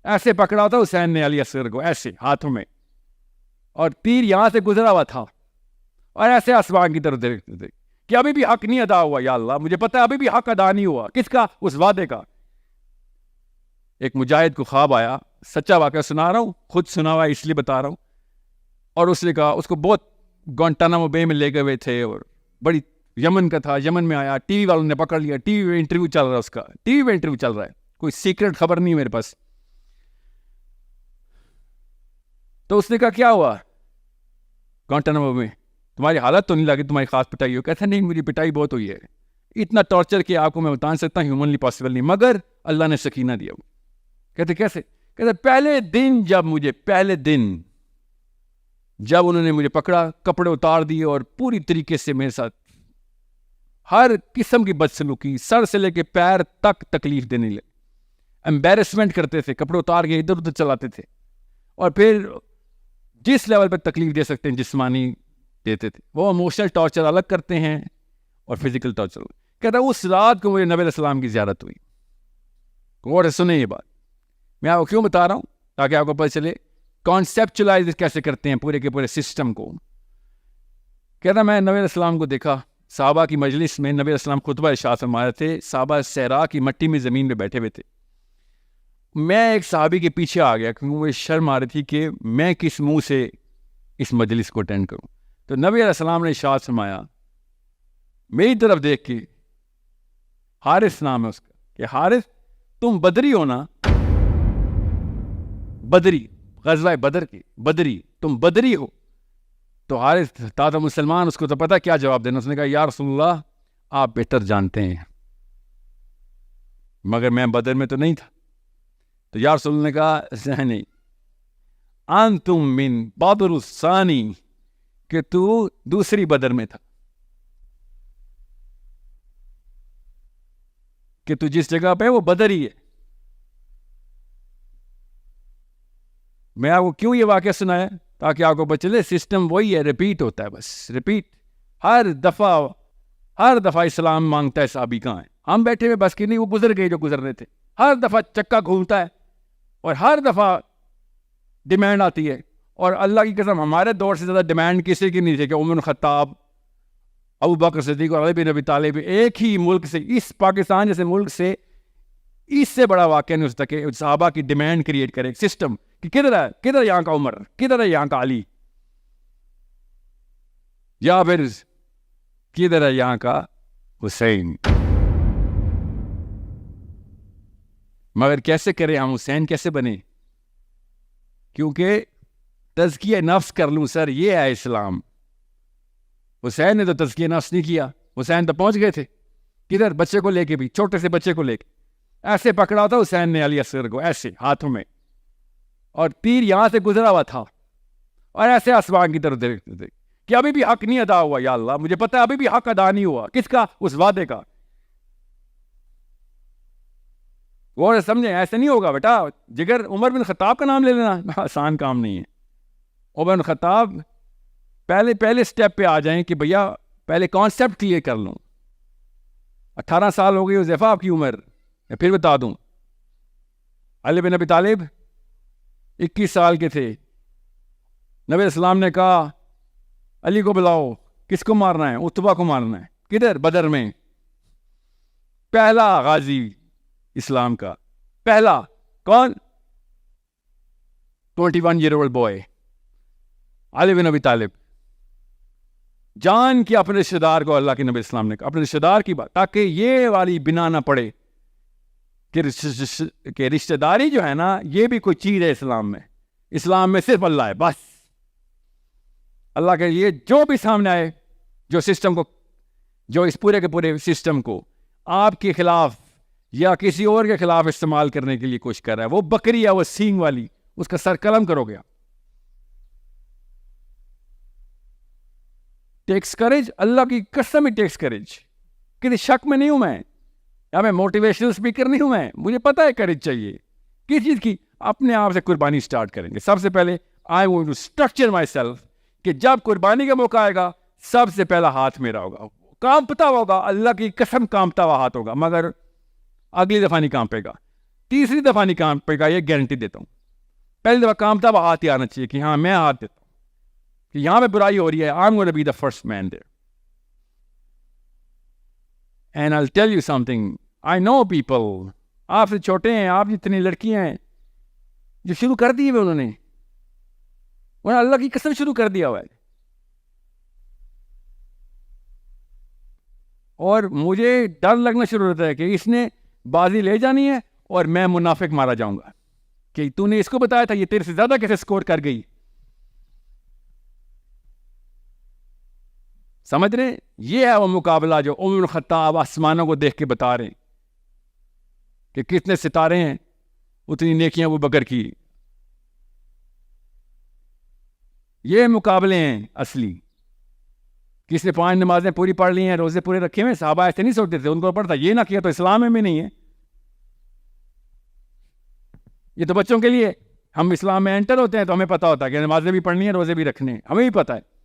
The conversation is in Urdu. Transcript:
ایسے پکڑا تھا حسین نے علی اصغر کو ایسے ہاتھوں میں, اور تیر یہاں سے گزرا ہوا تھا, اور ایسے آسمان کی طرف دیکھتے تھے کہ ابھی بھی حق نہیں ادا ہوا. یا اللہ مجھے پتا ہے ابھی بھی حق ادا نہیں ہوا. کس کا؟ اس وعدے کا. ایک مجاہد کو خواب آیا, سچا واقعہ سنا رہا ہوں, خود سنا ہوا اس لیے بتا رہا ہوں. اور اس نے کہا, اس کو بہت گوانٹانامو بے میں لے گئے ہوئے تھے, اور بڑی یمن کا تھا. یمن میں آیا, ٹی وی والوں نے پکڑ لیا, ٹی وی میں انٹرویو چل رہا ہے, اس کا ٹی وی میں انٹرویو چل رہا ہے, کوئی سیکرٹ خبر نہیں میرے پاس. تو اس نے کہا کیا ہوا گوانٹانامو میں, تمہاری حالت تو نہیں لگی, تمہاری خاص پٹائی ہو. کہتا نہیں میری پٹائی بہت ہوئی ہے, اتنا ٹارچر کہ آپ کو میں بتا سکتا ہوں ہیومنلی پاسبل نہیں, مگر اللہ نے سکینہ دیا. کہتے کیسے؟ کہتے پہلے دن جب انہوں نے مجھے پکڑا, کپڑے اتار دیے اور پوری طریقے سے میرے ساتھ ہر قسم کی بدسلوکی, سر سے لے کے پیر تک تکلیف دینے لگے, امبیرسمنٹ کرتے تھے, کپڑے اتار کے ادھر ادھر چلاتے تھے, اور پھر جس لیول پہ تکلیف دے سکتے ہیں جسمانی دیتے تھے. وہ ایموشنل ٹارچر الگ کرتے ہیں اور فزیکل ٹارچر. کہتا ہے اس رات کو مجھے نبی علیہ السلام کی زیارت ہوئی. غور سے سنیں یہ بات, میں آپ کو کیوں بتا رہا ہوں, تاکہ آپ کو پتہ چلے کانسیپچلائز کیسے کرتے ہیں پورے کے پورے سسٹم کو. کہتا میں نبی علیہ السلام کو دیکھا صحابہ کی مجلس میں. نبی علیہ السلام خطبہ ارشاد فرما رہے تھے, صحابہ صحرا کی مٹی میں زمین میں بیٹھے ہوئے تھے. میں ایک صحابی کے پیچھے آ گیا کیونکہ وہ شرم آ رہی تھی کہ میں کس منہ سے اس مجلس کو اٹینڈ کروں. تو نبی علیہ السلام نے ارشاد فرمایا میری طرف دیکھ کے, حارث نام ہے اس کا, کہ حارث تم بدری ہو نا, بدری غزوہ بدر کی بدری, تم بدری ہو. تو حارث تھا مسلمان, اس کو تو پتا کیا جواب دینا. اس نے کہا یا رسول اللہ آپ بہتر جانتے ہیں, مگر میں بدر میں تو نہیں تھا. تو یا رسول اللہ نے کہا نہیں, انتم من بدر الثانی, کہ تو دوسری بدر میں تھا, کہ تو جس جگہ پہ وہ بدر ہی ہے. میں آپ کو کیوں یہ واقعہ سنایا, تاکہ آپ کو پتہ چلے سسٹم وہی ہے, ریپیٹ ہوتا ہے, بس ریپیٹ. ہر دفعہ اسلام مانگتا ہے صحابی کہاں ہے, ہم بیٹھے ہوئے بس کی نہیں, وہ گزر گئے جو گزرنے تھے. ہر دفعہ چکا گھومتا ہے, اور ہر دفعہ ڈیمانڈ آتی ہے. اور اللہ کی قسم ہمارے دور سے زیادہ ڈیمانڈ کسی کی نہیں تھی کہ عمر خطاب, ابو بکر صدیق اور علی بن ابی طالب ایک ہی ملک سے, اس پاکستان جیسے ملک سے, اس سے بڑا واقعہ نہیں ہو سکتا کہ صحابہ کی ڈیمانڈ کریٹ کرے ایک سسٹم کہ کدھر یہاں کا عمر, کدھر ہے یہاں کا علی, یا پھر کدھر ہے یہاں کا حسین. مگر کیسے کریں ہم حسین کیسے بنے؟ کیونکہ تزکیہ نفس کر لوں سر, یہ ہے اسلام. حسین نے تو تزکیہ نفس نہیں کیا. حسین تو پہنچ گئے تھے کدھر, بچے کو لے کے, بھی چھوٹے سے بچے کو لے کے ایسے پکڑا تھا حسین نے علی اصغر کو ایسے ہاتھوں میں, اور تیر یہاں سے گزرا ہوا تھا, اور ایسے آسمان کی طرف دیکھتے تھے کہ ابھی بھی حق نہیں ادا ہوا. یا اللہ مجھے پتا ہے ابھی بھی حق ادا نہیں ہوا. کس کا؟ اس وعدے کا. وہ سمجھیں, ایسے نہیں ہوگا بیٹا. جگر عمر بن خطاب کا نام لے لینا آسان کام نہیں ہے. عمر بن خطاب پہلے سٹیپ پہ آ جائیں کہ بھیا پہلے کانسیپٹ کلیئر کر لوں. 18 سال ہو گئی حذیفہ آپ کی عمر, میں پھر بتا دوں. علی بن ابی طالب 21 سال کے تھے. نبی علیہ السلام نے کہا علی کو بلاؤ. کس کو مارنا ہے؟ عتبہ کو مارنا ہے. کدھر؟ بدر میں. پہلا غازی اسلام کا, پہلا کون؟ 21 year old boy علی بن ابی طالب. جان کی اپنے رشتہ دار کو, اللہ کے نبی اسلام نے کہا اپنے رشتہ دار کی بات, تاکہ یہ والی بنا نہ پڑے کہ رشتہ داری جو ہے نا یہ بھی کوئی چیز ہے اسلام میں. اسلام میں صرف اللہ ہے بس. اللہ کے یہ جو بھی سامنے آئے, جو سسٹم کو, جو اس پورے کے پورے سسٹم کو آپ کے خلاف یا کسی اور کے خلاف استعمال کرنے کے لیے کوشش کر رہا ہے, وہ بکری ہے, وہ سینگ والی, اس کا سر قلم کرو گیا. ٹیکس کریج, اللہ کی قسم ہی ٹیکس کریج. کسی شک میں نہیں ہوں میں, یا میں موٹیویشنل اسپیکر نہیں ہوں میں. مجھے پتا ہے کریج چاہیے کس چیز کی. اپنے آپ سے قربانی سٹارٹ کریں گے. سب سے پہلے I want to structure myself کہ جب قربانی کا موقع آئے گا سب سے پہلا ہاتھ میرا ہوگا. کانپتا ہوگا, اللہ کی قسم کانپتا ہوا ہاتھ ہوگا, مگر اگلی دفعہ نہیں کانپے گا. تیسری دفعہ نہیں کام پڑے گا، یہ گارنٹی دیتا ہوں. پہلی دفعہ کام تھا ہاتھ ہی آنا چاہیے کہ ہاں میں ہاتھ دیتا ہوں کہ یہاں پہ برائی ہو رہی ہے. I'm going to be the first man there. And I'll tell you something. I know people. آپ سے چھوٹے ہیں، آپ جتنی لڑکیاں ہیں جو شروع کر دی ہوئے، انہوں نے اللہ کی قسم شروع کر دیا ہوا ہے. اور مجھے ڈر لگنا شروع ہوتا ہے کہ اس نے بازی لے جانی ہے اور میں منافق مارا جاؤں گا کہ تو نے اس کو بتایا تھا، یہ تیرے سے زیادہ کیسے سکور کر گئی. سمجھ رہے؟ یہ ہے وہ مقابلہ جو عمر بن الخطاب آسمانوں کو دیکھ کے بتا رہے ہیں کہ کتنے ستارے ہیں اتنی نیکیاں ابو بکر کی. یہ مقابلے ہیں اصلی. کس نے 5 نمازیں پوری پڑھ لی ہیں، روزے پورے رکھے ہوئے، صحابہ ایسے نہیں سوچتے تھے، ان کو پڑھتا یہ نہ کیا تو اسلام میں نہیں ہے. یہ تو بچوں کے لیے، ہم اسلام میں انٹر ہوتے ہیں تو ہمیں پتہ ہوتا ہے کہ نمازیں بھی پڑھنی ہیں، روزے بھی رکھنے ہیں، ہمیں بھی پتہ ہے.